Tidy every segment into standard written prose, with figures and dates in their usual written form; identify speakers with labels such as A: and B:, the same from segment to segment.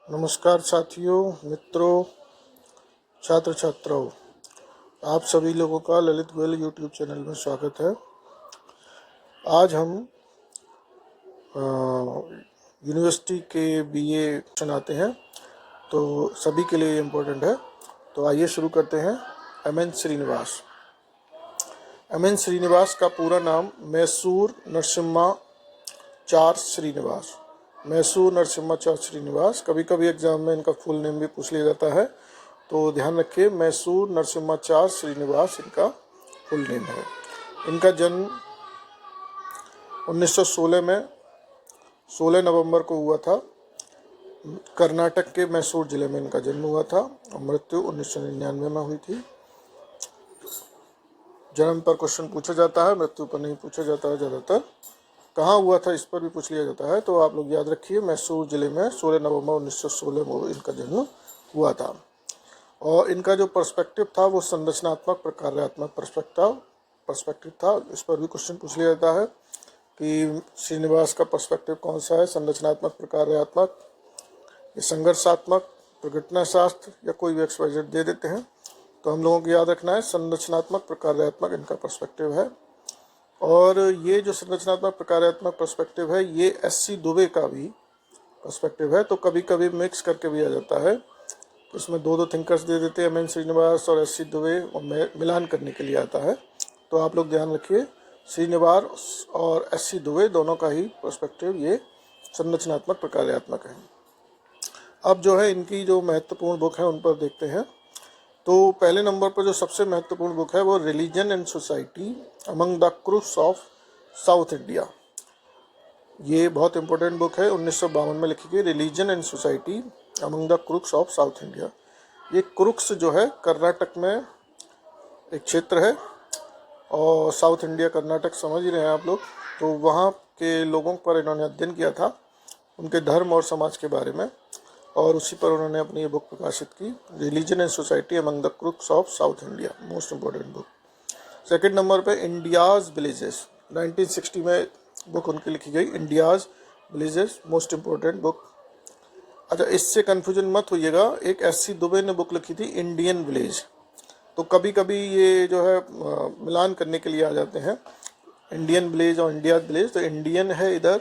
A: नमस्कार साथियों, मित्रों, छात्र छात्राओं, आप सभी लोगों का ललित गोयल यूट्यूब चैनल में स्वागत है। आज हम यूनिवर्सिटी के बीए क्वेश्चन आते हैं, तो सभी के लिए इम्पोर्टेंट है। तो आइए शुरू करते हैं। एम.एन. श्रीनिवास। एम.एन. श्रीनिवास का पूरा नाम मैसूर नरसिम्हाचार्य श्रीनिवास। मैसूर नरसिम्हाचार्य श्रीनिवास। कभी कभी एग्जाम में इनका फुल नेम भी पूछ लिया जाता है, तो ध्यान रखिए, मैसूर नरसिम्हाचार्य श्रीनिवास इनका फुल नेम है। इनका जन्म 1916 में 16 नवंबर को हुआ था। कर्नाटक के मैसूर जिले में इनका जन्म हुआ था और मृत्यु 1999 में हुई थी। जन्म पर क्वेश्चन पूछा जाता है, मृत्यु पर नहीं पूछा जाता है। ज़्यादातर कहाँ हुआ था इस पर भी पूछ लिया जाता है, तो आप लोग याद रखिए, मैसूर जिले में 16 नवंबर 1916 में इनका जन्म हुआ था। और इनका जो पर्सपेक्टिव था वो संरचनात्मक प्रकार्यात्मक पर्सपेक्टिव था। इस पर भी क्वेश्चन पूछ लिया जाता है कि श्रीनिवास का पर्सपेक्टिव कौन सा है, संरचनात्मक, प्रकार्यात्मक, या संघर्षात्मक, प्रघटना शास्त्र, या कोई भी XYZ दे देते हैं। तो हम लोगों को याद रखना है संरचनात्मक प्रकार्यात्मक इनका पर्सपेक्टिव है। और ये जो संरचनात्मक प्रकार्यात्मक पर्सपेक्टिव है, ये SC दुबे का भी पर्सपेक्टिव है। तो कभी कभी मिक्स करके भी आ जाता है, तो इसमें दो थिंकर्स दे देते हैं, एम.एन. श्रीनिवास और SC दुबे, और मिलान करने के लिए आता है। तो आप लोग ध्यान रखिए, श्रीनिवास और SC दुबे दोनों का ही पर्सपेक्टिव ये संरचनात्मक प्रकार्यात्मक है। अब जो है इनकी जो महत्वपूर्ण बुक है उन पर देखते हैं। तो पहले नंबर पर जो सबसे महत्वपूर्ण बुक है वो religion and society among the Coorgs of South India. ये बहुत इंपॉर्टेंट बुक है, 1952 में लिखी गई, religion and society among the Coorgs of South India. ये क्रूक्स जो है कर्नाटक में एक क्षेत्र है, और साउथ इंडिया कर्नाटक समझ ही रहे हैं आप लोग। तो वहाँ के लोगों पर इन्होंने अध्ययन किया था, उनके धर्म और समाज के बारे में, और उसी पर उन्होंने अपनी ये बुक प्रकाशित की, religion and society among the Coorgs of South India, most important book. Second number पे इंडियाज़ विलेजेस, 1960 में बुक उनकी लिखी गई, India's villages, most important book. अच्छा, इससे कन्फ्यूजन मत होइएगा, एक SC दुबे ने बुक लिखी थी इंडियन विलेज। तो कभी कभी ये जो है मिलान करने के लिए आ जाते हैं, इंडियन विलेज और इंडियाज़ विलेज। तो इंडियन है इधर,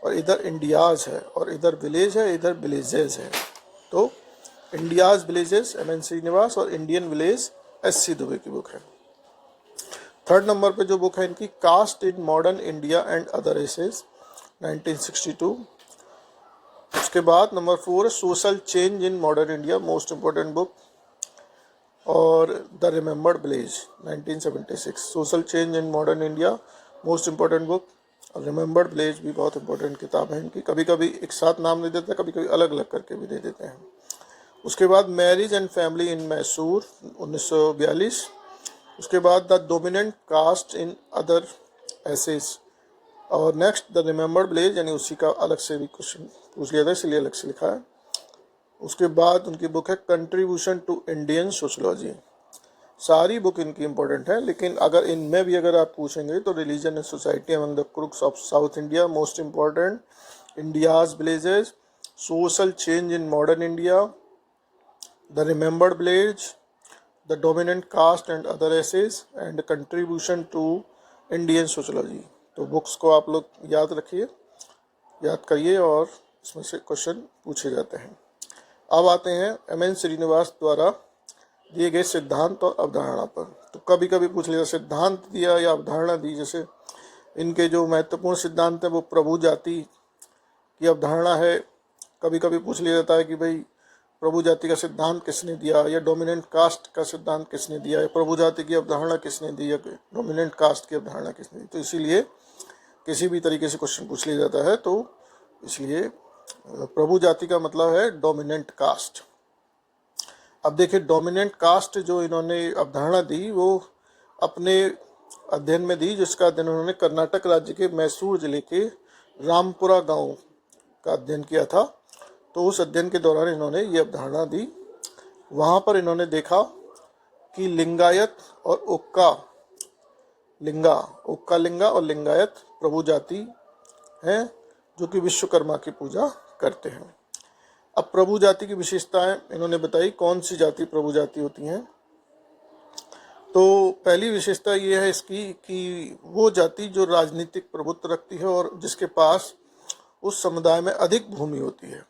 A: और इधर इंडियाज़ है, और इधर विलेज है, इधर विलेजेस है। तो इंडियाज़ विलेजेस M.N. श्रीनिवास, और इंडियन विलेज SC दुबे की बुक है। थर्ड नंबर पे जो बुक है इनकी, caste in modern India and other essays, 1962। उसके बाद नंबर 4 है social change in modern India, most important book. और the remembered village, 1976, social change in modern India, most important book. और रिमेंबर्ड विलेज भी बहुत इंपॉर्टेंट किताब है इनकी। कभी कभी एक साथ नाम दे देते हैं, कभी कभी अलग अलग करके भी दे देते हैं। उसके बाद marriage and family in Mysore, 1942। उसके बाद the dominant caste in other areas, और नेक्स्ट द रिमेंबर्ड विलेज, यानी उसी का अलग से भी क्वेश्चन पूछ लिया था, इसलिए अलग से लिखा है। उसके बाद उनकी बुक है कंट्रीब्यूशन टू इंडियन सोशोलॉजी। सारी बुक इनकी इंपॉर्टेंट है, लेकिन अगर इनमें भी अगर आप पूछेंगे तो religion and society among the Coorgs of South India, most important, India's villages, social change in modern India, the remembered village, the dominant caste and other essays, and contribution to Indian sociology. तो books को आप लोग याद रखिए, याद करिए, और इसमें से क्वेश्चन पूछे जाते हैं। अब आते हैं M.N. श्रीनिवास द्वारा दिए गए सिद्धांत और अवधारणा पर। तो कभी कभी पूछ लिया, सिद्धांत दिया या अवधारणा दी। जैसे इनके जो महत्वपूर्ण सिद्धांत है वो प्रभु जाति की अवधारणा है। कभी कभी पूछ लिया जाता है कि भाई प्रभु जाति का सिद्धांत किसने दिया, या डोमिनेंट कास्ट का सिद्धांत किसने दिया, या प्रभु जाति की अवधारणा किसने दी, या डोमिनेंट कास्ट की अवधारणा किसने दी। तो इसीलिए किसी भी तरीके से क्वेश्चन पूछ लिया जाता है, तो इसलिए प्रभु जाति का मतलब है डोमिनेंट कास्ट। अब देखिए, डोमिनेंट कास्ट जो इन्होंने अवधारणा दी वो अपने अध्ययन में दी, जिसका अध्ययन उन्होंने कर्नाटक राज्य के मैसूर जिले के रामपुरा गांव का अध्ययन किया था। तो उस अध्ययन के दौरान इन्होंने ये अवधारणा दी। वहाँ पर इन्होंने देखा कि लिंगायत और उक्का लिंगा और लिंगायत प्रभु जाति हैं, जो कि विश्वकर्मा की पूजा करते हैं। अब प्रभु जाति की विशेषताएं इन्होंने बताई, कौन सी जाति प्रभु जाति होती हैं। तो पहली विशेषता ये है इसकी कि वो जाति जो राजनीतिक प्रभुत्व रखती है और जिसके पास उस समुदाय में अधिक भूमि होती है,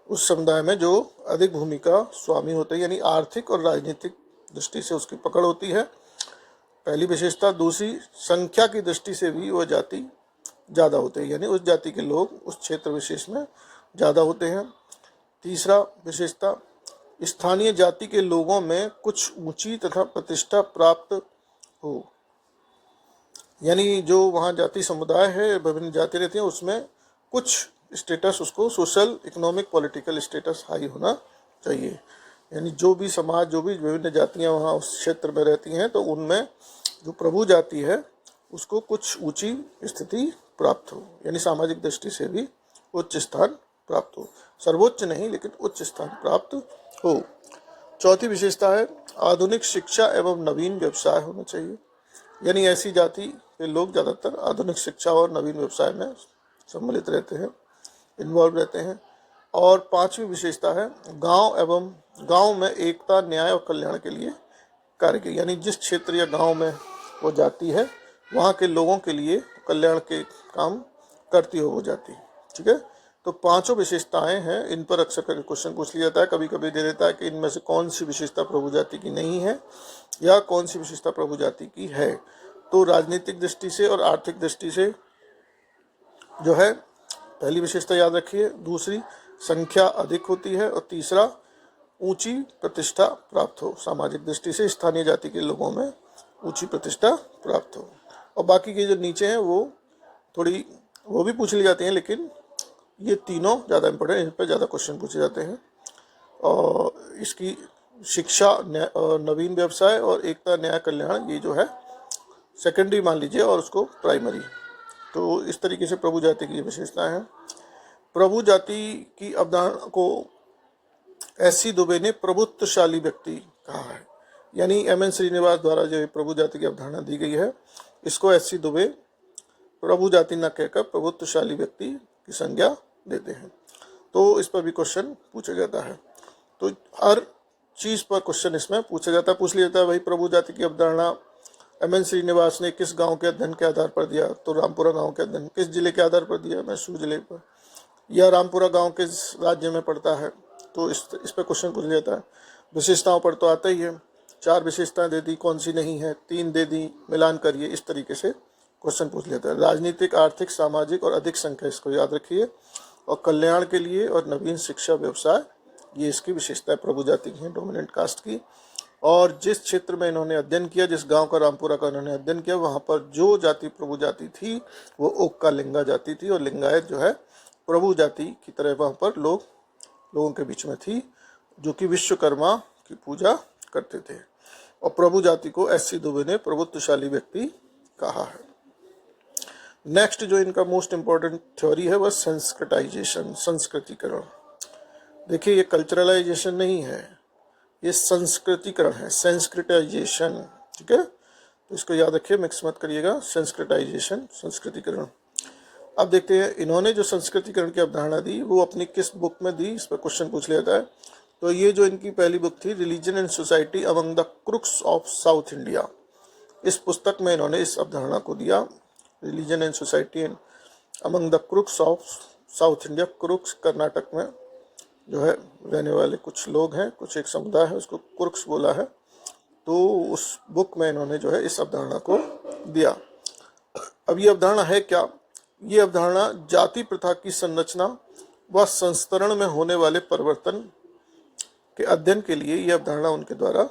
A: उस समुदाय में जो अधिक भूमि का स्वामी होता है, यानी आर्थिक और राजनीतिक दृष्टि से उसकी पकड़ होती है, पहली विशेषता। दूसरी, संख्या की दृष्टि से भी वह जाति ज़्यादा होते हैं, यानी उस जाति के लोग उस क्षेत्र विशेष में ज़्यादा होते हैं। तीसरा विशेषता, स्थानीय जाति के लोगों में कुछ ऊंची तथा प्रतिष्ठा प्राप्त हो, यानी जो वहाँ जाति समुदाय है, विभिन्न जाति रहती हैं, उसमें कुछ स्टेटस, उसको social economic political status high होना चाहिए। यानी जो भी समाज, जो भी विभिन्न जातियाँ वहाँ उस क्षेत्र में रहती हैं, तो उनमें जो प्रभु जाति है उसको कुछ ऊंची स्थिति प्राप्त हो, यानी सामाजिक दृष्टि से भी उच्च स्थान प्राप्त हो, सर्वोच्च नहीं लेकिन उच्च स्थान प्राप्त हो। चौथी विशेषता है, आधुनिक शिक्षा एवं नवीन व्यवसाय होना चाहिए, यानी ऐसी जाति के लोग ज़्यादातर आधुनिक शिक्षा और नवीन व्यवसाय में सम्मिलित रहते हैं, इन्वॉल्व रहते हैं। और पांचवी विशेषता है, गांव में एकता, न्याय और कल्याण के लिए कार्य की, यानी जिस क्षेत्र या गांव में वो जाति है वहाँ के लोगों के लिए कल्याण के काम करती हो वो जाति। ठीक है, तो पांचों विशेषताएं हैं, इन पर अक्सर करके क्वेश्चन पूछ लिया जाता है। कभी कभी दे देता है कि इनमें से कौन सी विशेषता प्रभु जाति की नहीं है या कौन सी विशेषता प्रभु जाति की है। तो राजनीतिक दृष्टि से और आर्थिक दृष्टि से जो है, पहली विशेषता याद रखिए, दूसरी संख्या अधिक होती है, और तीसरा ऊंची प्रतिष्ठा प्राप्त हो, सामाजिक दृष्टि से स्थानीय जाति के लोगों में ऊंची प्रतिष्ठा प्राप्त हो। और बाकी के जो नीचे हैं वो भी पूछ ली जाती हैं, लेकिन ये तीनों ज़्यादा इंपॉर्टेंट, इन पर ज़्यादा क्वेश्चन पूछे जाते हैं। और इसकी शिक्षा, नवीन व्यवसाय और एकता, न्याय, कल्याण, ये जो है सेकेंडरी मान लीजिए और उसको प्राइमरी। तो इस तरीके से प्रभु जाति की विशेषताएं हैं। प्रभु जाति की अवधारणा को एस.सी. दुबे ने प्रभुत्वशाली व्यक्ति कहा है, यानी एम.एन. श्रीनिवास द्वारा जो प्रभु जाति की अवधारणा दी गई है, इसको एस.सी. दुबे प्रभु जाति न कहकर प्रभुत्वशाली व्यक्ति की संज्ञा देते हैं। तो इस पर भी क्वेश्चन पूछा जाता है। तो हर चीज़ पर क्वेश्चन इसमें पूछ लिया जाता है। वही प्रभु जाति की अवधारणा एम.एन. श्रीनिवास ने किस गांव के अध्ययन के आधार पर दिया, तो रामपुरा गांव के अध्ययन। किस जिले के आधार पर दिया, मैसूर जिले पर। या रामपुरा गांव किस राज्य में पड़ता है, तो इस पर क्वेश्चन पूछ लिया जाता है। विशेषताओं पर तो आता ही है, 4 विशेषताएं दे दी, कौन सी नहीं है, 3 दे दी, मिलान करिए, इस तरीके से क्वेश्चन पूछ लेता है। राजनीतिक, आर्थिक, सामाजिक और अधिक संख्या, इसको याद रखिए। और कल्याण के लिए और नवीन शिक्षा, व्यवसाय, ये इसकी विशेषता प्रभु जाति की है, डोमिनेंट कास्ट की। और जिस क्षेत्र में इन्होंने अध्ययन किया, जिस गांव का, रामपुरा का इन्होंने अध्ययन किया, वहाँ पर जो जाति प्रभु जाति थी वो ओक्का लिंगा जाति थी, और लिंगायत जो है प्रभु जाति की तरह वहाँ पर लोगों के बीच में थी, जो कि विश्वकर्मा की पूजा करते थे। और प्रभु जाति को एस.सी. दुबे ने प्रभुत्वशाली व्यक्ति कहा है। नेक्स्ट जो इनका मोस्ट इम्पॉर्टेंट थ्योरी है वह संस्कृताइजेशन, संस्कृतिकरण। देखिए, ये कल्चरलाइजेशन नहीं है, ये संस्कृतिकरण है, संस्कृताइजेशन। ठीक है, तो इसको याद रखिए, मिक्स मत करिएगा, संस्कृताइजेशन, संस्कृतिकरण। अब देखते हैं इन्होंने जो संस्कृतिकरण की अवधारणा दी वो अपनी किस बुक में दी, इस पर क्वेश्चन पूछ लिया जाता है। तो ये जो इनकी पहली बुक थी, religion and society among the Coorgs of South India, इस पुस्तक में इन्होंने इस अवधारणा को दिया, religion and society and among the Coorgs of South India. Coorgs Karnataka में जो है रहने वाले कुछ लोग हैं, कुछ एक समुदाय है, उसको क्रुक्स बोला है। तो उस बुक में इन्होंने जो है इस अवधारणा को दिया। अब ये अवधारणा है क्या? ये अवधारणा जाति प्रथा की संरचना व संस्तरण में होने वाले परिवर्तन के अध्ययन के लिए यह अवधारणा उनके द्वारा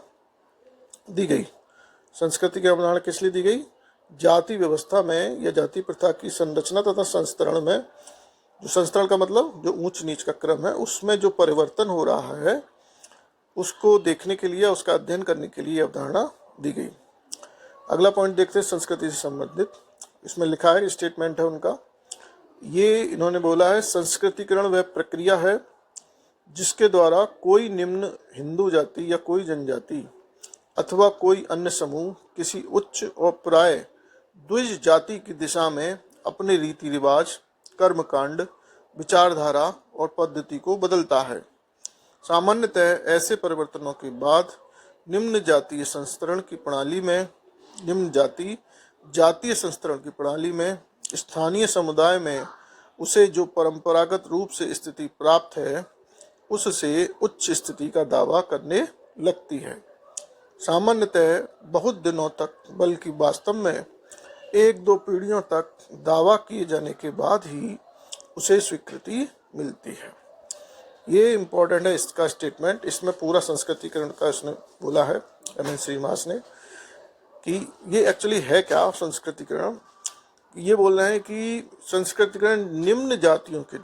A: दी गई। संस्कृति की अवधारणा किस लिए दी गई? जाति व्यवस्था में या जाति प्रथा की संरचना तथा संस्तरण में, जो संस्तरण का मतलब जो ऊंच नीच का क्रम है, उसमें जो परिवर्तन हो रहा है उसको देखने के लिए, उसका अध्ययन करने के लिए अवधारणा दी गई। अगला पॉइंट देखते हैं, संस्कृति से संबंधित। इसमें लिखा है, स्टेटमेंट है उनका, ये इन्होंने बोला है, संस्कृतिकरण वह प्रक्रिया है जिसके द्वारा कोई निम्न हिंदू जाति या कोई जनजाति अथवा कोई अन्य समूह किसी उच्च और प्राय द्विज जाति की दिशा में अपने रीति रिवाज, कर्मकांड, विचारधारा और पद्धति को बदलता है। सामान्यतः ऐसे परिवर्तनों के बाद निम्न जातीय संस्करण की प्रणाली में स्थानीय समुदाय में उसे जो परंपरागत रूप से स्थिति प्राप्त है उससे उच्च स्थिति का दावा करने लगती है। सामान्यतः बहुत दिनों तक, बल्कि वास्तव में 1-2 पीढ़ियों तक दावा किए जाने के बाद ही उसे स्वीकृति मिलती है। ये इम्पोर्टेंट है इसका स्टेटमेंट। इसमें पूरा संस्कृतिकरण का इसने बोला है एम.एन. श्रीनिवास ने कि ये एक्चुअली है क्या संस्कृतिकरण। ये बोल रहे हैं कि संस्कृतिकरण निम्न जातियों के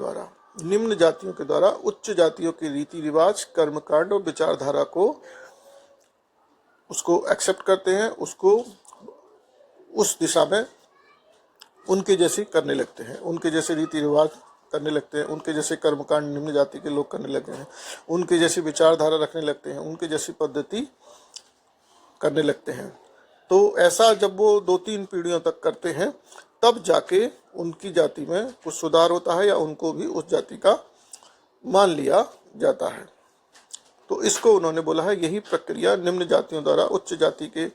A: द्वारा उच्च जातियों के रीति रिवाज, कर्मकांड और विचारधारा को उसको एक्सेप्ट करते हैं, उसको उस दिशा में उनके जैसे करने लगते हैं, उनके जैसे रीति रिवाज करने लगते हैं, उनके जैसे कर्मकांड निम्न जाति के लोग करने लगे हैं, उनके जैसी विचारधारा रखने लगते हैं, उनके जैसी पद्धति करने लगते हैं। तो ऐसा जब वो 2-3 पीढ़ियों तक करते हैं तब जाके उनकी जाति में कुछ सुधार होता है या उनको भी उस जाति का मान लिया जाता है। तो इसको उन्होंने बोला है यही प्रक्रिया निम्न जातियों द्वारा उच्च जाति के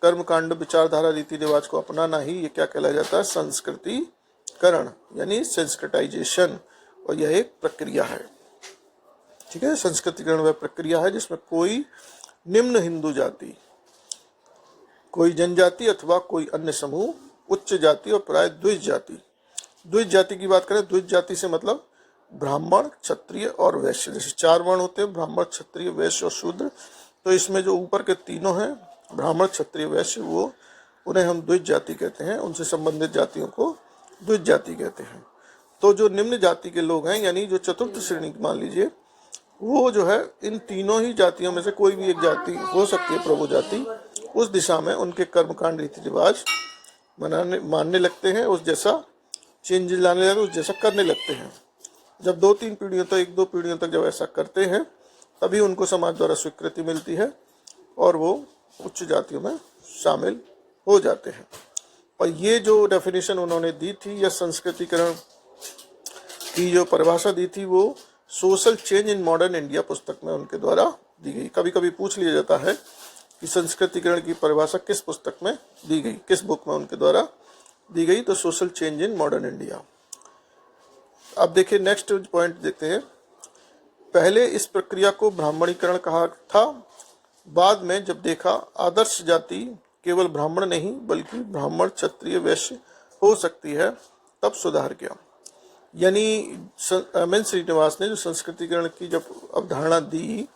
A: कर्मकांड, विचारधारा, रीति रिवाज को अपनाना ही ये क्या कहलाया जाता है, संस्कृतिकरण यानी सेंस्क्रिटाइजेशन। और यह एक प्रक्रिया है। ठीक है, संस्कृतिकरण वह प्रक्रिया है जिसमें कोई निम्न हिंदू जाति, कोई जनजाति अथवा कोई अन्य समूह, उच्च जाति और प्राय द्विज जाति की बात करें, द्विज जाति से मतलब ब्राह्मण, क्षत्रिय और वैश्य। जैसे 4 वर्ण होते हैं, ब्राह्मण, क्षत्रिय, वैश्य और शूद्र। तो इसमें जो ऊपर के तीनों हैं, ब्राह्मण, क्षत्रिय, वैश्य, वो उन्हें हम द्विज जाति कहते हैं। उनसे संबंधित जातियों को द्विज जाति कहते हैं। तो जो निम्न जाति के लोग हैं यानी जो चतुर्थ श्रेणी मान लीजिए, वो जो है इन तीनों ही जातियों में से कोई भी एक जाति हो सकती है, प्रभु जाति, उस दिशा में उनके कर्मकांड, रीति रिवाज मानने लगते हैं, उस जैसा चेंज लाने लगते हैं, उस जैसा करने लगते हैं। जब 2-3 पीढ़ियों तक, 1-2 पीढ़ियों तक जब ऐसा करते हैं तभी उनको समाज द्वारा स्वीकृति मिलती है और वो उच्च जातियों में शामिल हो जाते हैं। और ये जो डेफिनेशन उन्होंने दी थी या संस्कृतिकरण की जो परिभाषा दी थी वो social change in modern India पुस्तक में उनके द्वारा दी गई। कभी कभी पूछ लिया जाता है कि संस्कृतिकरण की परिभाषा किस पुस्तक में दी गई, किस बुक में उनके द्वारा दी गई, तो social change in modern India. अब देखिए नेक्स्ट पॉइंट देखते हैं। पहले इस प्रक्रिया को ब्राह्मणीकरण कहा था, बाद में जब देखा आदर्श जाति केवल ब्राह्मण नहीं बल्कि ब्राह्मण, क्षत्रिय, वैश्य हो सकती है, तब सुधार किया। यानी एम.एन. श्रीनिवास ने जो संस्कृतिकरण की जब अवधारणा दी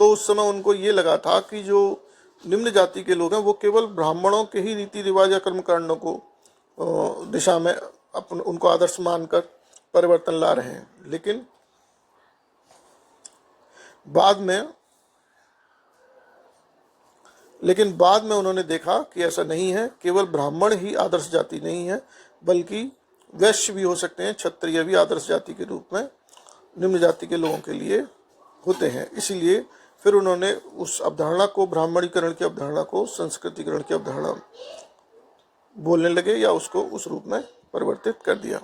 A: तो उस समय उनको ये लगा था कि जो निम्न जाति के लोग हैं वो केवल ब्राह्मणों के ही रीति रिवाज या कर्मकांडों को दिशा में उनको आदर्श मानकर परिवर्तन ला रहे हैं। लेकिन बाद में उन्होंने देखा कि ऐसा नहीं है, केवल ब्राह्मण ही आदर्श जाति नहीं है बल्कि वैश्य भी हो सकते हैं, क्षत्रिय भी आदर्श जाति के रूप में निम्न जाति के लोगों के लिए होते हैं। इसीलिए फिर उन्होंने उस अवधारणा को, ब्राह्मणीकरण की अवधारणा को संस्कृतिकरण की अवधारणा बोलने लगे या उसको उस रूप में परिवर्तित कर दिया।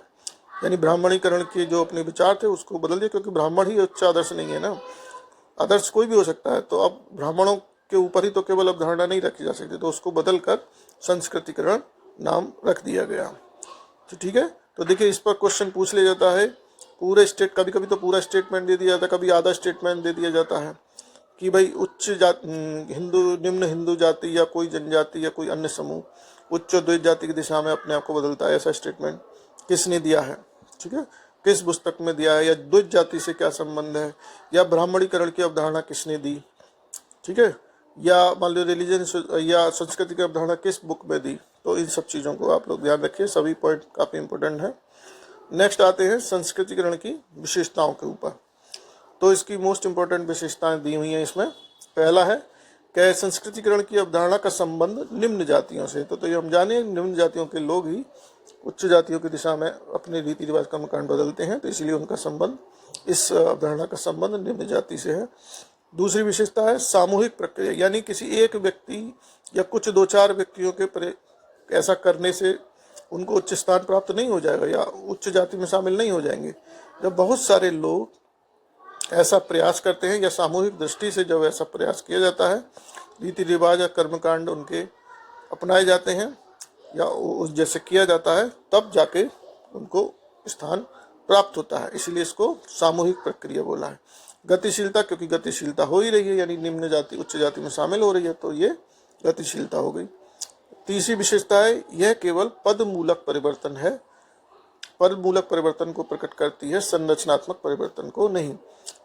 A: यानी ब्राह्मणीकरण के जो अपने विचार थे उसको बदल दिया, क्योंकि ब्राह्मण ही उच्च आदर्श नहीं है ना, आदर्श कोई भी हो सकता है। तो अब ब्राह्मणों के ऊपर ही तो केवल अवधारणा नहीं रखी जा सकती, तो उसको बदल कर संस्कृतिकरण नाम रख दिया गया। तो ठीक है, तो देखिए इस पर क्वेश्चन पूछ लिया जाता है पूरे कभी कभी तो पूरा स्टेटमेंट दे दिया जाता है, कभी आधा स्टेटमेंट दे दिया जाता है कि भाई उच्च जाति, निम्न हिंदू जाति या कोई जनजाति या कोई अन्य समूह उच्च और द्विज जाति की दिशा में अपने आप को बदलता है। ऐसा स्टेटमेंट किसने दिया है, ठीक है, किस पुस्तक में दिया है, या द्विज जाति से क्या संबंध है, या ब्राह्मणीकरण की अवधारणा किसने दी, ठीक है, या मान लो रिलीजन या संस्कृति की अवधारणा किस बुक में दी। तो इन सब चीज़ों को आप लोग ध्यान रखिए, सभी पॉइंट काफ़ी इंपॉर्टेंट है। नेक्स्ट आते हैं संस्कृतिकरण की विशेषताओं के ऊपर। तो इसकी मोस्ट इंपॉर्टेंट विशेषताएं दी हुई हैं इसमें। पहला है कि संस्कृतिकरण की अवधारणा का संबंध निम्न जातियों से। तो ये हम जाने निम्न जातियों के लोग ही उच्च जातियों की दिशा में अपने रीति रिवाज कर्मकांड बदलते हैं, तो इसलिए उनका संबंध, इस अवधारणा का संबंध निम्न जाति से है। दूसरी विशेषता है सामूहिक प्रक्रिया, यानी किसी एक व्यक्ति या कुछ 2-4 व्यक्तियों के ऐसा करने से उनको उच्च स्थान प्राप्त नहीं हो जाएगा या उच्च जाति में शामिल नहीं हो जाएंगे। जब बहुत सारे लोग ऐसा प्रयास करते हैं या सामूहिक दृष्टि से जब ऐसा प्रयास किया जाता है, रीति रिवाज या कर्मकांड उनके अपनाए जाते हैं या उस जैसे किया जाता है, तब जाके उनको स्थान प्राप्त होता है। इसीलिए इसको सामूहिक प्रक्रिया बोला है। गतिशीलता, क्योंकि गतिशीलता हो ही रही है, यानी निम्न जाति उच्च जाति में शामिल हो रही है, तो ये गतिशीलता हो गई। तीसरी विशेषता है, यह केवल पद मूलक परिवर्तन है, पद मूलक परिवर्तन को प्रकट करती है, संरचनात्मक परिवर्तन को नहीं।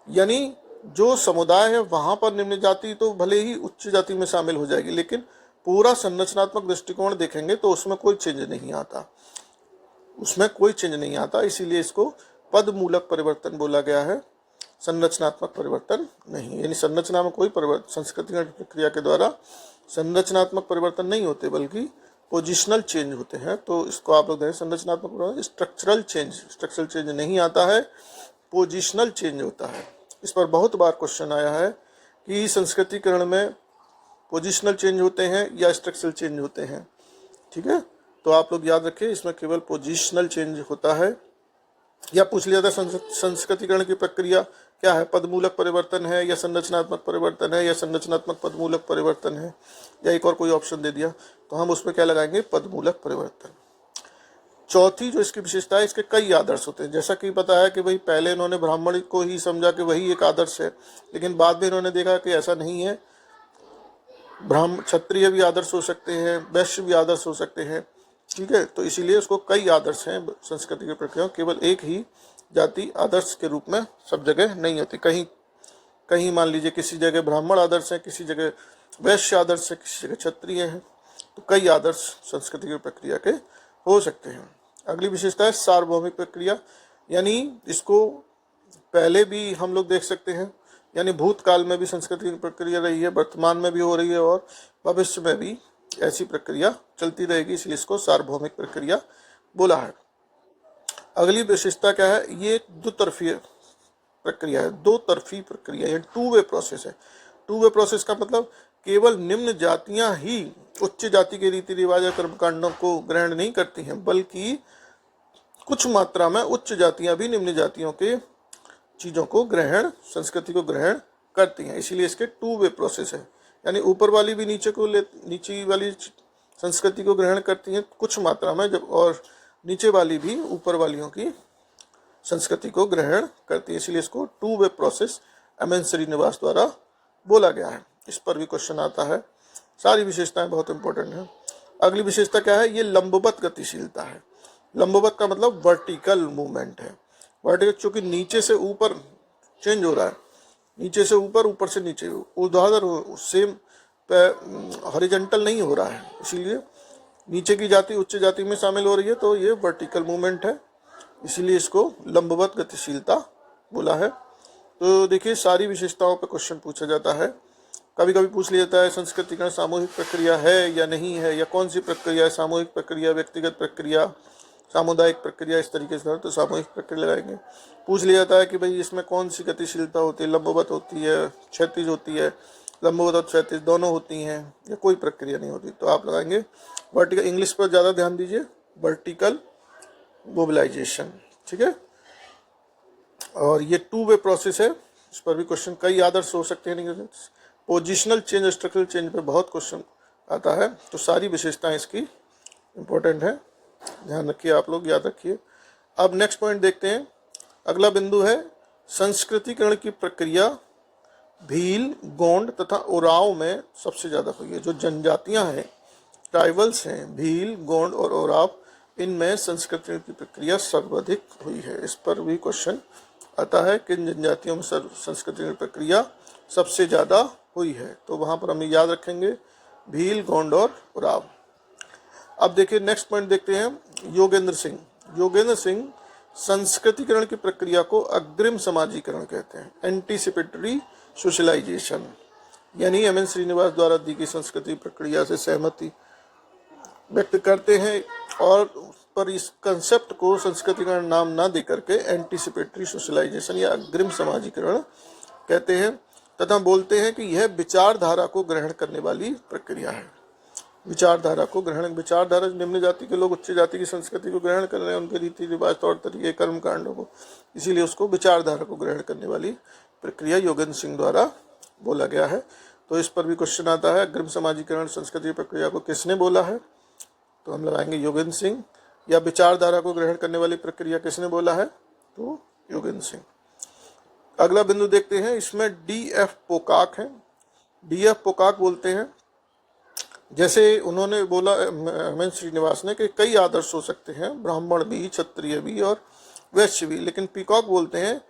A: यानी जो समुदाय है वहां पर निम्न जाति तो भले ही उच्च जाति में शामिल हो जाएगी, लेकिन पूरा संरचनात्मक दृष्टिकोण देखेंगे तो उसमें कोई चेंज नहीं आता, उसमें कोई चेंज नहीं आता। इसीलिए इसको पद मूलक परिवर्तन बोला गया है, संरचनात्मक परिवर्तन नहीं। यानी संरचना में कोई परिवर्तन, संस्कृति प्रक्रिया के द्वारा संरचनात्मक परिवर्तन नहीं होते, बल्कि पोजिशनल चेंज होते हैं। तो इसको आप लोग देखें, संरचनात्मक स्ट्रक्चरल चेंज नहीं आता है, पोजिशनल चेंज होता है। इस पर बहुत बार क्वेश्चन आया है कि संस्कृतिकरण में पोजिशनल चेंज होते हैं या स्ट्रक्चरल चेंज होते हैं। ठीक है, तो आप लोग याद रखें, इसमें केवल पोजिशनल चेंज होता है। या पूछ लिया था संस्कृतिकरण की प्रक्रिया क्या है, पदमूलक परिवर्तन है या संरचनात्मक परिवर्तन है या संरचनात्मक पदमूलक परिवर्तन है, या एक और कोई ऑप्शन दे दिया तो हम उसमें क्या लगाएंगे, पदमूलक परिवर्तन। चौथी जो इसकी विशेषता है, इसके कई आदर्श होते हैं। जैसा कि पता है कि भाई पहले इन्होंने ब्राह्मण को ही समझा कि वही एक आदर्श है, लेकिन बाद में इन्होंने देखा कि ऐसा नहीं है, ब्राह्मण क्षत्रिय भी आदर्श हो सकते हैं, वैश्य भी आदर्श हो सकते हैं। ठीक है, तो इसीलिए उसको कई आदर्श हैं संस्कृति की प्रक्रिया, केवल एक ही जाति आदर्श के रूप में सब जगह नहीं होती। कहीं कहीं मान लीजिए किसी जगह ब्राह्मण आदर्श है, किसी जगह वैश्य आदर्श है, किसी जगह क्षत्रिय है, तो कई आदर्श संस्कृति की प्रक्रिया के हो सकते हैं। अगली विशेषता है सार्वभौमिक प्रक्रिया, यानी इसको पहले भी हम लोग देख सकते हैं, यानी भूतकाल में भी संस्कृति की प्रक्रिया रही है, वर्तमान में भी हो रही है और भविष्य में भी ऐसी प्रक्रिया चलती रहेगी, इसलिए इसको सार्वभौमिक प्रक्रिया बोला है। अगली विशेषता क्या है, ये द्वितरफी प्रक्रिया है, दो तरफी प्रक्रिया है, टू वे प्रोसेस है। टू वे प्रोसेस का मतलब केवल निम्न जातियां ही उच्च जाति के रीति रिवाज या कर्मकांडों को ग्रहण नहीं करती हैं, बल्कि कुछ मात्रा में उच्च जातियां भी निम्न जातियों के चीज़ों को ग्रहण, संस्कृति को ग्रहण करती हैं। इसीलिए इसके टू वे प्रोसेस है, यानी ऊपर वाली भी नीचे वाली संस्कृति को ग्रहण करती हैं कुछ मात्रा में, जब और नीचे वाली भी ऊपर वालियों की संस्कृति को ग्रहण करती है। इसलिए इसको two way process M N. Srinivas द्वारा बोला गया है। इस पर भी क्वेश्चन आता है। सारी विशेषताएं बहुत इंपॉर्टेंट हैं। अगली विशेषता क्या है, ये लंबवत गतिशीलता है। लंबवत का मतलब वर्टिकल मूवमेंट है। वर्टिकल चूंकि नीचे से ऊपर चेंज हो रहा है, नीचे से ऊपर, ऊपर से नीचे, ऊर्ध्वाधर सेम हॉरिजॉन्टल नहीं हो रहा है, इसीलिए नीचे की जाति उच्च जाति में शामिल हो रही है, तो ये वर्टिकल मूवमेंट है, इसीलिए इसको लंबवत गतिशीलता बोला है। तो देखिए, सारी विशेषताओं पर क्वेश्चन पूछा जाता है। कभी कभी पूछ लिया जाता है संस्कृतिकरण सामूहिक प्रक्रिया है या नहीं है, या कौन सी प्रक्रिया है, सामूहिक प्रक्रिया, व्यक्तिगत प्रक्रिया, सामुदायिक प्रक्रिया, इस तरीके से तो सामूहिक प्रक्रिया लगाएंगे। पूछ लिया जाता है कि भाई इसमें कौन सी गतिशीलता होती है, लंबवत होती है, क्षैतिज होती है, लंबवत और क्षैतिज दोनों होती हैं, या कोई प्रक्रिया नहीं होती, तो आप लगाएंगे वर्टिकल। इंग्लिश पर ज़्यादा ध्यान दीजिए, वर्टिकल मोबिलाइजेशन। ठीक है, और ये टू वे प्रोसेस है, इस पर भी क्वेश्चन कई आदर्श हो सकते हैं। पोजिशनल चेंज, स्ट्रक्चरल चेंज पे बहुत क्वेश्चन आता है, तो सारी विशेषताएं इसकी इम्पोर्टेंट है, ध्यान रखिए, आप लोग याद रखिए। अब नेक्स्ट पॉइंट देखते हैं। अगला बिंदु है संस्कृतिकरण की प्रक्रिया भील, गोंड तथा ओराव में सबसे ज़्यादा हुई है। जो जनजातियां हैं, ट्राइबल्स हैं, भील, गोंड और ओराव, इनमें संस्कृतिकरण की प्रक्रिया सर्वाधिक हुई है। इस पर भी क्वेश्चन आता है, किन जनजातियों में संस्कृतिकरण की प्रक्रिया सबसे ज़्यादा हुई है, तो वहाँ पर हम याद रखेंगे भील, गोंड और ओराव। अब देखिए नेक्स्ट पॉइंट देखते हैं, योगेंद्र सिंह। योगेंद्र सिंह संस्कृतिकरण की प्रक्रिया को अग्रिम समाजीकरण कहते हैं, एंटीसिपेटरी सोशलाइजेशन, यानी एम.एन. श्रीनिवास द्वारा दी गई संस्कृति प्रक्रिया से सहमति व्यक्त करते हैं, और पर इस कंसेप्ट को संस्कृतिकरण नाम ना दे करके एंटीसिपेटरी सोशलाइजेशन या अग्रिम समाजीकरण कहते हैं, तथा बोलते हैं कि यह विचारधारा को ग्रहण करने वाली प्रक्रिया है। विचारधारा को ग्रहण, विचारधारा निम्न जाति के लोग उच्च जाति की संस्कृति को ग्रहण कर रहे हैं, उनके रीति रिवाज, तौर तरीके, कर्म कांडों को, इसीलिए उसको विचारधारा को ग्रहण करने वाली प्रक्रिया योगेंद्र सिंह द्वारा बोला गया है। तो इस पर भी क्वेश्चन आता है, अग्रिम समाजीकरण संस्कृति प्रक्रिया को किसने बोला है? तो हम लगाएंगे योगेंद्र सिंह। या विचारधारा को ग्रहण करने वाली प्रक्रिया किसने बोला है? तो योगेंद्र सिंह। अगला बिंदु देखते हैं, इसमें डी.एफ. पोकाक है। डी.एफ. पोकाक बोलते हैं, जैसे उन्होंने बोला एम.एन. श्रीनिवास ने कि कई आदर्श हो सकते हैं, ब्राह्मण भी, क्षत्रिय भी और वैश्य भी, लेकिन पीकॉक बोलते हैं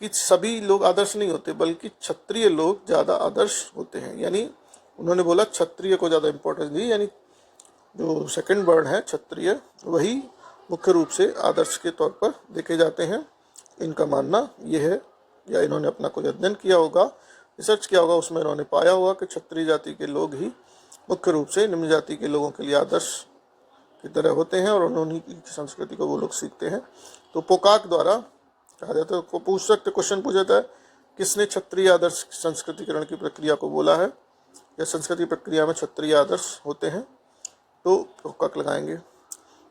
A: कि सभी लोग आदर्श नहीं होते, बल्कि क्षत्रिय लोग ज़्यादा आदर्श होते हैं। यानी उन्होंने बोला क्षत्रिय को ज़्यादा इंपॉर्टेंस दी, यानी जो सेकंड वर्ड है क्षत्रिय, वही मुख्य रूप से आदर्श के तौर पर देखे जाते हैं। इनका मानना यह है, या इन्होंने अपना कोई अध्ययन किया होगा, रिसर्च किया होगा, उसमें इन्होंने पाया होगा कि क्षत्रिय जाति के लोग ही मुख्य रूप से निम्न जाति के लोगों के लिए आदर्श की तरह होते हैं और उन्होंने की संस्कृति को वो लोग सीखते हैं। तो पोकाक द्वारा कहा जाता है, को पूछ सकते, क्वेश्चन पूछा जाता है, किसने क्षत्रिय आदर्श संस्कृतिकरण की प्रक्रिया को बोला है, या संस्कृति प्रक्रिया में क्षत्रिय आदर्श होते हैं? तो पोकाक लगाएंगे।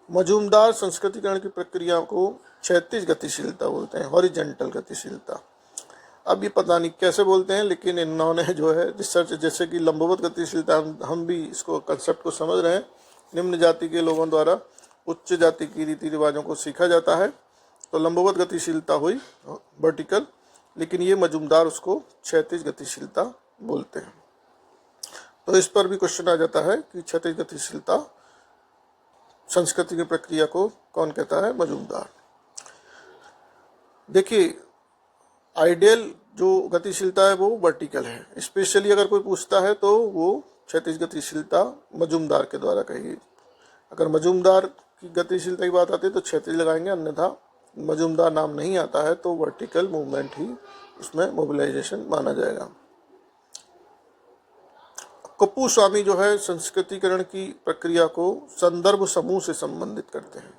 A: मजूमदार संस्कृतिकरण की प्रक्रिया को क्षैतिज गतिशीलता बोलते हैं, हॉरिजेंटल गतिशीलता। अब ये पता नहीं कैसे बोलते हैं, लेकिन इन्होंने जो है रिसर्च, जैसे कि लंबवत गतिशीलता, हम भी इसको कंसेप्ट को समझ रहे हैं, निम्न जाति के लोगों द्वारा उच्च जाति की रीति रिवाजों को सीखा जाता है, तो लंबवत गतिशीलता हुई वर्टिकल, लेकिन ये मजूमदार उसको क्षैतिज गतिशीलता बोलते हैं। तो इस पर भी क्वेश्चन आ जाता है कि क्षैतिज गतिशीलता संस्कृति की प्रक्रिया को कौन कहता है? मजूमदार। देखिए, आइडियल जो गतिशीलता है वो वर्टिकल है, स्पेशली अगर कोई पूछता है तो वो क्षैतिज गतिशीलता मजूमदार के द्वारा कही। अगर मजूमदार की गतिशीलता की बात आती है तो क्षैतिज लगाएंगे, अन्यथा मजूमदार नाम नहीं आता है तो वर्टिकल मूवमेंट ही उसमें मोबिलाइजेशन माना जाएगा। कप्पू स्वामी जो है संस्कृतिकरण की प्रक्रिया को संदर्भ समूह से संबंधित करते हैं।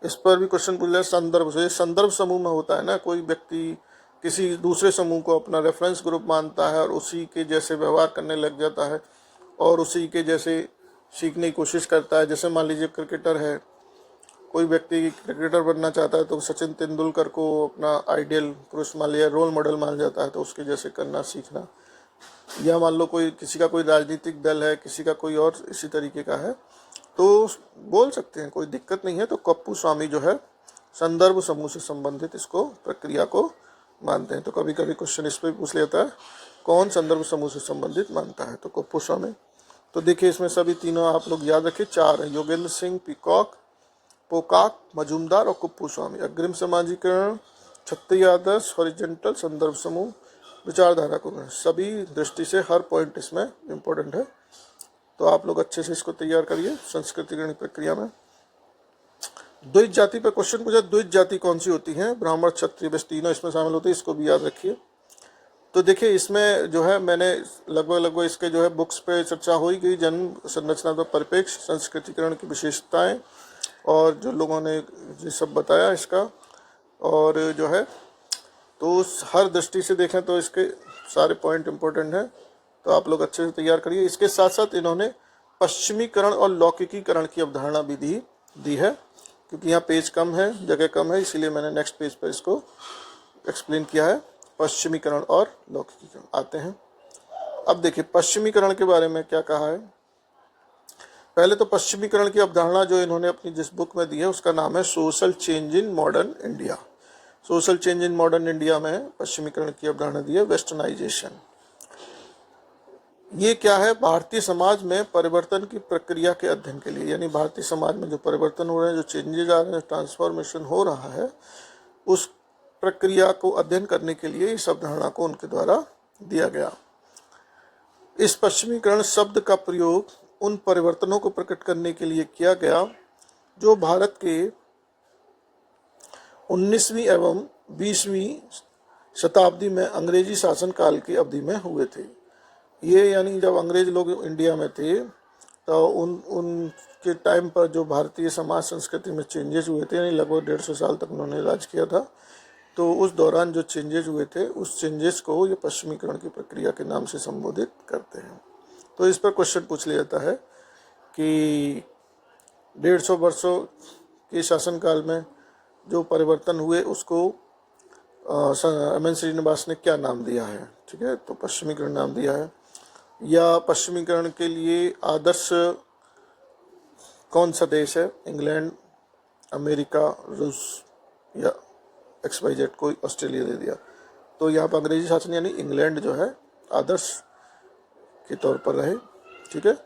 A: इस पर भी क्वेश्चन पूछ लिया, संदर्भ से। संदर्भ समूह में होता है ना, कोई व्यक्ति किसी दूसरे समूह को अपना रेफरेंस ग्रुप मानता है और उसी के जैसे व्यवहार करने लग जाता है और उसी के जैसे सीखने की कोशिश करता है। जैसे मान लीजिए क्रिकेटर है, कोई व्यक्ति क्रिकेटर बनना चाहता है तो सचिन तेंदुलकर को अपना आइडियल पुरुष मान लिया, रोल मॉडल मान जाता है, तो उसके जैसे करना सीखना। या मान लो कोई किसी का कोई राजनीतिक दल है, किसी का कोई और इसी तरीके का है, तो बोल सकते हैं, कोई दिक्कत नहीं है। तो कप्पू स्वामी जो है संदर्भ समूह से संबंधित इसको प्रक्रिया को मानते हैं। तो कभी कभी क्वेश्चन इस पर पूछ लेता है, कौन संदर्भ समूह से संबंधित मानता है? तो कप्पू स्वामी। तो देखिए इसमें सभी तीनों आप लोग याद रखिए, चार हैं, योगेंद्र सिंह, पीकॉक, पोकाक, मजूमदार और कप्पू स्वामी। अग्रिम समाजीकरण, क्षत्रिय आदर्श, हॉरिजेंटल, संदर्भ समूह, विचारधारा को, सभी दृष्टि से हर पॉइंट इसमें इम्पोर्टेंट है। तो आप लोग अच्छे से इसको तैयार करिए। संस्कृतिकरण प्रक्रिया में द्विज जाति पर क्वेश्चन पूछा, द्विज जाति कौन सी होती है? ब्राह्मण, क्षत्रिय, बस तीनों इसमें शामिल होते हैं, इसको भी याद रखिए। तो देखिए इसमें जो है मैंने लगभग इसके जो है बुक्स पे चर्चा हो ही गई, जन्म संरचनात्मक परिप्रेक्ष्य, संस्कृतिकरण की विशेषताएं और जो लोगों ने ये सब बताया इसका, और जो है तो हर दृष्टि से देखें तो इसके सारे पॉइंट इम्पोर्टेंट हैं। तो आप लोग अच्छे से तैयार करिए। इसके साथ साथ इन्होंने पश्चिमीकरण और लौकिकीकरण की अवधारणा भी दी है, क्योंकि यहाँ पेज कम है, जगह कम है, इसीलिए मैंने नेक्स्ट पेज पर इसको एक्सप्लेन किया है। पश्चिमीकरण और लौकिकीकरण आते हैं। अब देखिए पश्चिमीकरण के बारे में क्या कहा है। पहले तो पश्चिमीकरण की अवधारणा जो इन्होंने अपनी जिस बुक में दी है उसका नाम है social change in modern India. Social change in modern India में पश्चिमीकरण की अवधारणा दी है वेस्टर्नाइजेशन। ये क्या है? भारतीय समाज में परिवर्तन की प्रक्रिया के अध्ययन के लिए, यानी भारतीय समाज में जो परिवर्तन हो रहे हैं, जो चेंजेज आ रहे हैं, ट्रांसफॉर्मेशन हो रहा है, उस प्रक्रिया को अध्ययन करने के लिए इस अवधारणा को उनके द्वारा दिया गया। इस पश्चिमीकरण शब्द का प्रयोग उन परिवर्तनों को प्रकट करने के लिए किया गया जो भारत के 19वीं एवं 20वीं शताब्दी में अंग्रेजी शासन काल की अवधि में हुए थे। ये यानी जब अंग्रेज लोग इंडिया में थे तो उनके टाइम पर जो भारतीय समाज संस्कृति में चेंजेस हुए थे, यानी लगभग 150 साल तक उन्होंने राज किया था, तो उस दौरान जो चेंजेस हुए थे उस चेंजेस को ये पश्चिमीकरण की प्रक्रिया के नाम से संबोधित करते हैं। तो इस पर क्वेश्चन पूछ लिया जाता है कि 150 वर्षों के शासनकाल में जो परिवर्तन हुए उसको एम एन श्रीनिवास ने क्या नाम दिया है। ठीक है, तो पश्चिमीकरण नाम दिया है। या पश्चिमीकरण के लिए आदर्श कौन सा देश है? इंग्लैंड, अमेरिका, रूस या XYZ, कोई ऑस्ट्रेलिया दे दिया। तो यहाँ पर अंग्रेजी शासन यानी इंग्लैंड जो है आदर्श के तौर पर रहे। ठीक है,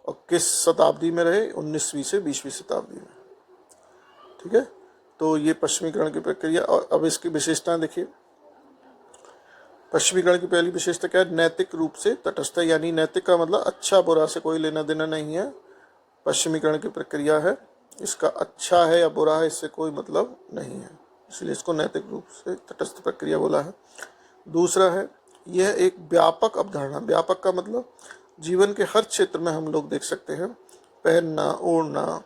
A: और किस शताब्दी में रहे? 19वीं से 20वीं शताब्दी में। ठीक है, तो ये पश्चिमीकरण की प्रक्रिया। और अब इसकी विशेषताएं देखिए। पश्चिमीकरण की पहली विशेषता क्या है? नैतिक रूप से तटस्थ है, यानी नैतिक का मतलब अच्छा बुरा से कोई लेना देना नहीं है। पश्चिमीकरण की प्रक्रिया है, इसका अच्छा है या बुरा है इससे कोई मतलब नहीं है, इसलिए इसको नैतिक रूप से तटस्थ प्रक्रिया बोला है। दूसरा है, यह एक व्यापक अवधारणा। व्यापक का मतलब जीवन के हर क्षेत्र में हम लोग देख सकते हैं। पहनना, ओढ़ना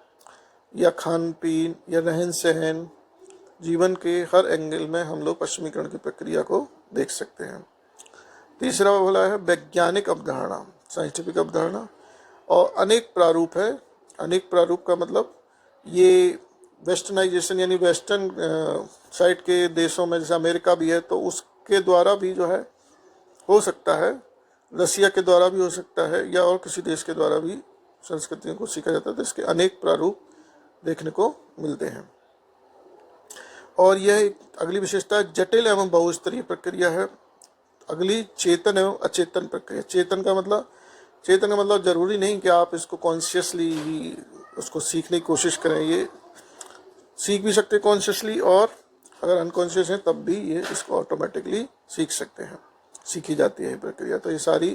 A: या खान पीन या रहन सहन, जीवन के हर एंगल में हम लोग पश्चिमीकरण की प्रक्रिया को देख सकते हैं। तीसरा बोला है वैज्ञानिक अवधारणा, साइंटिफिक अवधारणा। और अनेक प्रारूप है। अनेक प्रारूप का मतलब ये वेस्टर्नाइजेशन यानी वेस्टर्न साइड के देशों में, जैसे अमेरिका भी है तो उसके द्वारा भी जो है हो सकता है, रसिया के द्वारा भी हो सकता है, या और किसी देश के द्वारा भी संस्कृतियों को सीखा जाता है। तो इसके अनेक प्रारूप देखने को मिलते हैं। और यह एक अगली विशेषता जटिल एवं बहुस्तरीय प्रक्रिया है। अगली चेतन एवं अचेतन प्रक्रिया। चेतन का मतलब जरूरी नहीं कि आप इसको कॉन्शियसली उसको सीखने की कोशिश करें, ये सीख भी सकते कॉन्शियसली, और अगर अनकॉन्शियस है तब भी ये इसको ऑटोमेटिकली सीख सकते हैं, सीखी जाती है ये प्रक्रिया। तो ये सारी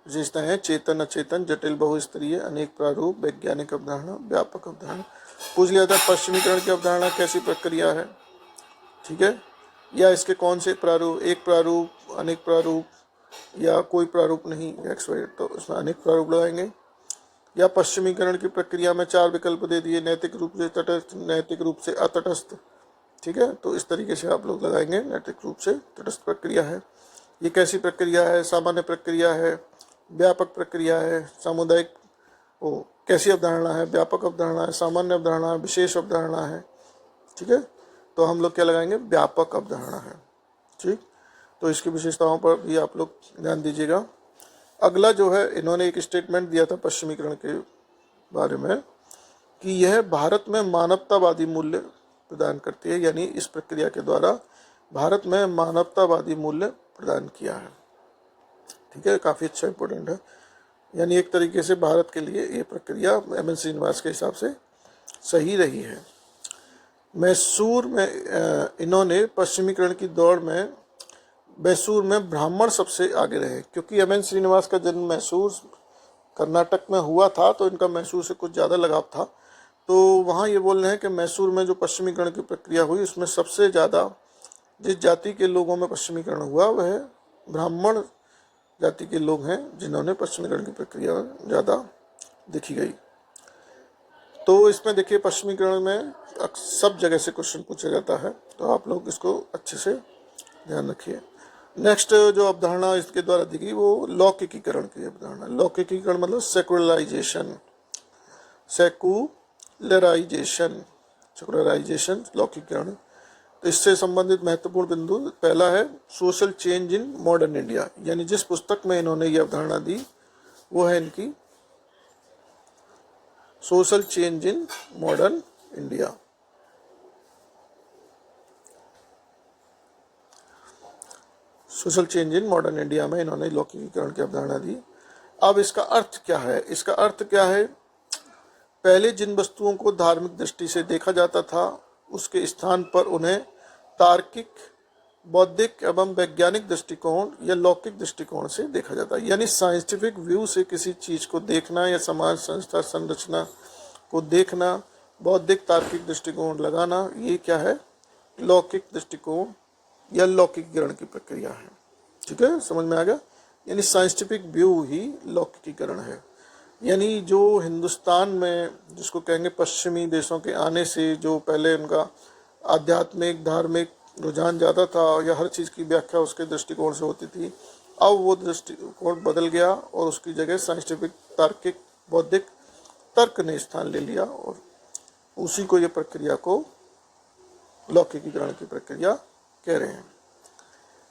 A: विशेषताएं हैं, चेतन, अचेतन, जटिल, बहुस्तरीय, अनेक प्रारूप, वैज्ञानिक अवधारणा, व्यापक अवधारणा। पूछ लिया था पश्चिमीकरण की अवधारणा कैसी प्रक्रिया है। ठीक है, या इसके कौन से प्रारूप, एक प्रारूप, अनेक प्रारूप, या कोई प्रारूप नहीं, XYZ, तो उसमें अनेक प्रारूप लगाएंगे। या पश्चिमीकरण की प्रक्रिया में 4 विकल्प दे दिए, नैतिक रूप से तटस्थ, नैतिक रूप से अतटस्थ। ठीक है, तो इस तरीके से आप लोग लगाएंगे। नैतिक रूप से तटस्थ प्रक्रिया है, ये कैसी प्रक्रिया है? सामान्य प्रक्रिया है, व्यापक प्रक्रिया है, सामुदायिक, कैसी अवधारणा है? व्यापक अवधारणा है, सामान्य अवधारणा है, विशेष अवधारणा है। ठीक है, तो हम लोग क्या लगाएंगे? व्यापक अवधारणा है। ठीक, तो इसकी विशेषताओं पर भी आप लोग ध्यान दीजिएगा। अगला जो है, इन्होंने एक स्टेटमेंट दिया था पश्चिमीकरण के बारे में कि यह भारत में मानवतावादी मूल्य प्रदान करती है, यानी इस प्रक्रिया के द्वारा भारत में मानवतावादी मूल्य प्रदान किया है। ठीक है, काफ़ी अच्छा इंपॉर्टेंट है, यानी एक तरीके से भारत के लिए ये प्रक्रिया एम एन श्रीनिवास के हिसाब से सही रही है। मैसूर में इन्होंने पश्चिमीकरण की दौड़ में मैसूर में ब्राह्मण सबसे आगे रहे, क्योंकि एम एन श्रीनिवास का जन्म मैसूर कर्नाटक में हुआ था, तो इनका मैसूर से कुछ ज़्यादा लगाव था। तो वहाँ ये बोल रहे हैं कि मैसूर में जो पश्चिमीकरण की प्रक्रिया हुई उसमें सबसे ज़्यादा जिस जाति के लोगों में पश्चिमीकरण हुआ वह ब्राह्मण जाति के लोग हैं, जिन्होंने पश्चिमीकरण की प्रक्रिया ज़्यादा देखी गई। तो इसमें देखिए पश्चिमीकरण में सब जगह से क्वेश्चन पूछा जाता है, तो आप लोग इसको अच्छे से ध्यान रखिए। नेक्स्ट जो अवधारणा इसके द्वारा दी गई वो लौकिकीकरण की अवधारणा। लौकिकीकरण मतलब सेकुलराइजेशन, सेकुलराइजेशन, लौकिकीकरण। तो इससे संबंधित महत्वपूर्ण बिंदु पहला है social change in modern India, यानी जिस पुस्तक में इन्होंने ये अवधारणा दी वो है इनकी social change in modern India. Social change in modern India में इन्होंने लौकिकीकरण की अवधारणा दी। अब इसका अर्थ क्या है? इसका अर्थ क्या है? पहले जिन वस्तुओं को धार्मिक दृष्टि से देखा जाता था उसके स्थान पर उन्हें तार्किक, बौद्धिक एवं वैज्ञानिक दृष्टिकोण या लौकिक दृष्टिकोण से देखा जाता है। यानी साइंटिफिक व्यू से किसी चीज को देखना या समाज संस्था संरचना को देखना, बौद्धिक तार्किक दृष्टिकोण लगाना, ये क्या है? लौकिक दृष्टिकोण या लौकिकीकरण की प्रक्रिया है। ठीक है, समझ में आ गया? यानी साइंटिफिक व्यू ही लौकिकीकरण है। यानी जो हिंदुस्तान में जिसको कहेंगे पश्चिमी देशों के आने से जो पहले उनका आध्यात्मिक धार्मिक रुझान ज़्यादा था या हर चीज़ की व्याख्या उसके दृष्टिकोण से होती थी, अब वो दृष्टिकोण बदल गया और उसकी जगह साइंटिफिक, तार्किक, बौद्धिक तर्क ने स्थान ले लिया और उसी को ये प्रक्रिया को लौकिकीकरण की प्रक्रिया कह रहे हैं।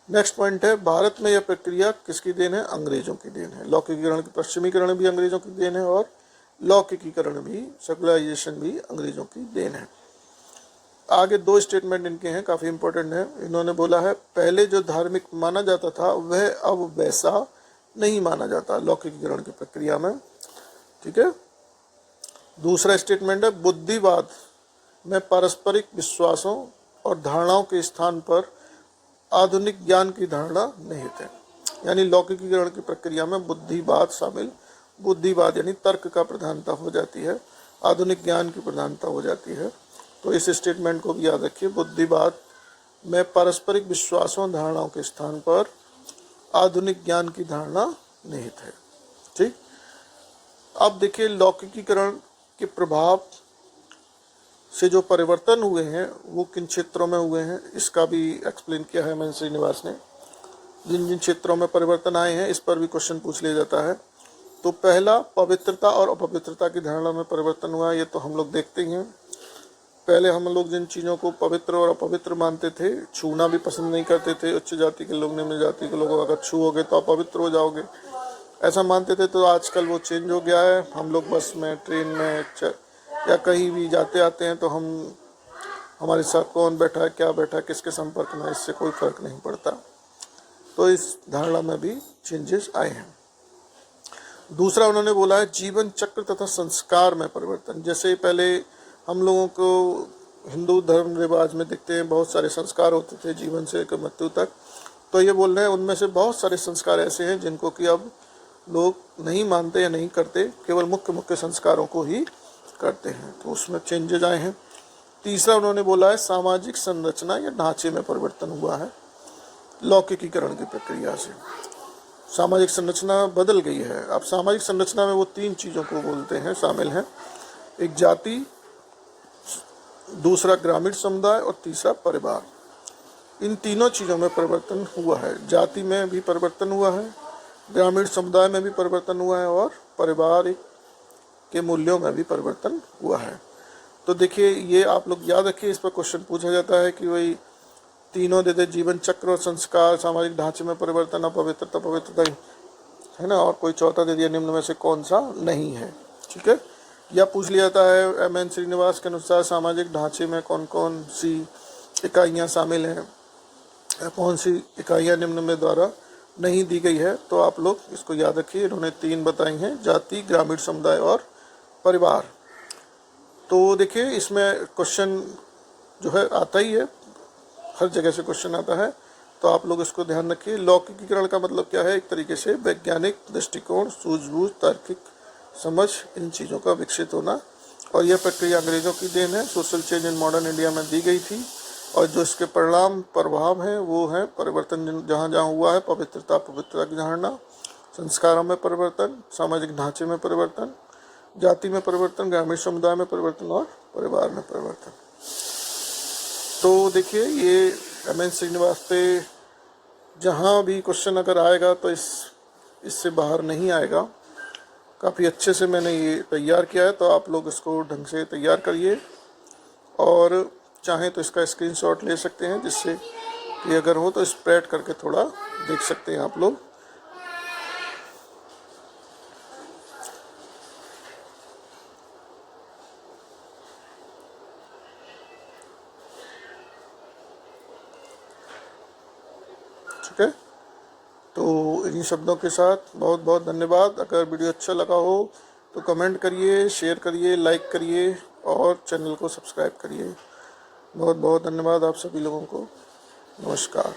A: नेक्स्ट पॉइंट है, भारत में यह प्रक्रिया किसकी देन है? अंग्रेजों की देन है। लौकिकीकरण की पश्चिमीकरण भी अंग्रेजों की देन है और लौकिकीकरण भी, सेकुलराइजेशन भी अंग्रेजों की देन है। आगे दो स्टेटमेंट इनके हैं, काफ़ी इंपॉर्टेंट है। इन्होंने बोला है, पहले जो धार्मिक माना जाता था वह अब वैसा नहीं माना जाता लौकिकीकरण की प्रक्रिया में। ठीक है। दूसरा स्टेटमेंट है, बुद्धिवाद में पारस्परिक विश्वासों और धारणाओं के स्थान पर आधुनिक ज्ञान की धारणा निहित है। यानी लौकिकीकरण की प्रक्रिया में बुद्धिवाद शामिल, बुद्धिवाद यानी तर्क का प्रधानता हो जाती है, आधुनिक ज्ञान की प्रधानता हो जाती है। तो इस स्टेटमेंट को भी याद रखिए, बुद्धिवाद में पारस्परिक विश्वासों धारणाओं के स्थान पर आधुनिक ज्ञान की धारणा निहित है। ठीक। अब देखिए, लौकिकीकरण के प्रभाव से जो परिवर्तन हुए हैं वो किन क्षेत्रों में हुए हैं, इसका भी एक्सप्लेन किया है एम.एन. श्रीनिवास ने। जिन जिन क्षेत्रों में परिवर्तन आए हैं इस पर भी क्वेश्चन पूछ लिया जाता है। तो पहला, पवित्रता और अपवित्रता की धारणा में परिवर्तन हुआ। ये तो हम लोग देखते ही हैं। पहले हम लोग जिन चीज़ों को पवित्र और अपवित्र मानते थे, छूना भी पसंद नहीं करते थे। उच्च जाति के लोग, निम्न जाति के लोग अगर छूओगे तो अपवित्र हो जाओगे, ऐसा मानते थे। तो आजकल वो चेंज हो गया है। हम लोग बस में, ट्रेन में या कहीं भी जाते आते हैं तो हमारे साथ कौन बैठा है, क्या बैठा है, किसके संपर्क में, इससे कोई फर्क नहीं पड़ता। तो इस धारणा में भी चेंजेस आए हैं। दूसरा उन्होंने बोला है, जीवन चक्र तथा संस्कार में परिवर्तन। जैसे पहले हम लोगों को हिंदू धर्म रिवाज में देखते हैं बहुत सारे संस्कार होते थे जीवन से लेकर मृत्यु तक। तो ये बोल रहे हैं उनमें से बहुत सारे संस्कार ऐसे हैं जिनको कि अब लोग नहीं मानते या नहीं करते, केवल मुख्य मुख्य संस्कारों को ही करते हैं। तो उसमें चेंजेज आए हैं। तीसरा उन्होंने बोला है, सामाजिक संरचना या ढांचे में परिवर्तन हुआ है लौकिकीकरण की प्रक्रिया से। सामाजिक संरचना बदल गई है। अब सामाजिक संरचना में वो तीन चीज़ों को बोलते हैं, शामिल हैं। एक जाति, दूसरा ग्रामीण समुदाय और तीसरा परिवार। इन तीनों चीज़ों में परिवर्तन हुआ है। जाति में भी परिवर्तन हुआ है, ग्रामीण समुदाय में भी परिवर्तन हुआ है और परिवार के मूल्यों में भी परिवर्तन हुआ है। तो देखिए, ये आप लोग याद रखिए, इस पर क्वेश्चन पूछा जाता है कि वही तीनों दे दे, जीवन चक्र और संस्कार, सामाजिक ढांचे में परिवर्तन, अपवित्रता, पवित्रता, है ना, और कोई चौथा दे दिया, निम्न में से कौन सा नहीं है। ठीक है। या पूछ लिया जाता है एम.एन. श्रीनिवास के अनुसार सामाजिक ढांचे में कौन कौन सी इकाइयाँ शामिल हैं, कौन सी इकाइयाँ निम्न में द्वारा नहीं दी गई है। तो आप लोग इसको याद रखिए, इन्होंने तीन बताई हैं, जाति, ग्रामीण समुदाय और परिवार। तो देखिए, इसमें क्वेश्चन जो है आता ही है, हर जगह से क्वेश्चन आता है। तो आप लोग इसको ध्यान रखिए। लौकिकीकरण का मतलब क्या है? एक तरीके से वैज्ञानिक दृष्टिकोण, सूझबूझ, तार्किक समझ, इन चीज़ों का विकसित होना। और यह प्रक्रिया अंग्रेज़ों की देन है। Social change in modern India में दी गई थी और जो इसके परिणाम प्रभाव हैं वो है परिवर्तन जहाँ जहाँ हुआ है, पवित्रता की धारणा, संस्कारों में परिवर्तन, सामाजिक ढांचे में परिवर्तन, जाति में परिवर्तन, ग्रामीण समुदाय में परिवर्तन और परिवार में परिवर्तन। तो देखिए, ये एम.एन. श्रीनिवास पे जहाँ भी क्वेश्चन अगर आएगा तो इससे बाहर नहीं आएगा। काफ़ी अच्छे से मैंने ये तैयार किया है, तो आप लोग इसको ढंग से तैयार करिए और चाहें तो इसका स्क्रीनशॉट ले सकते हैं, जिससे कि अगर हो तो स्प्रेड करके थोड़ा देख सकते हैं आप लोग। ठीक है। तो इन्हीं शब्दों के साथ बहुत बहुत धन्यवाद। अगर वीडियो अच्छा लगा हो तो कमेंट करिए, शेयर करिए, लाइक करिए और चैनल को सब्सक्राइब करिए। बहुत बहुत धन्यवाद आप सभी लोगों को। नमस्कार।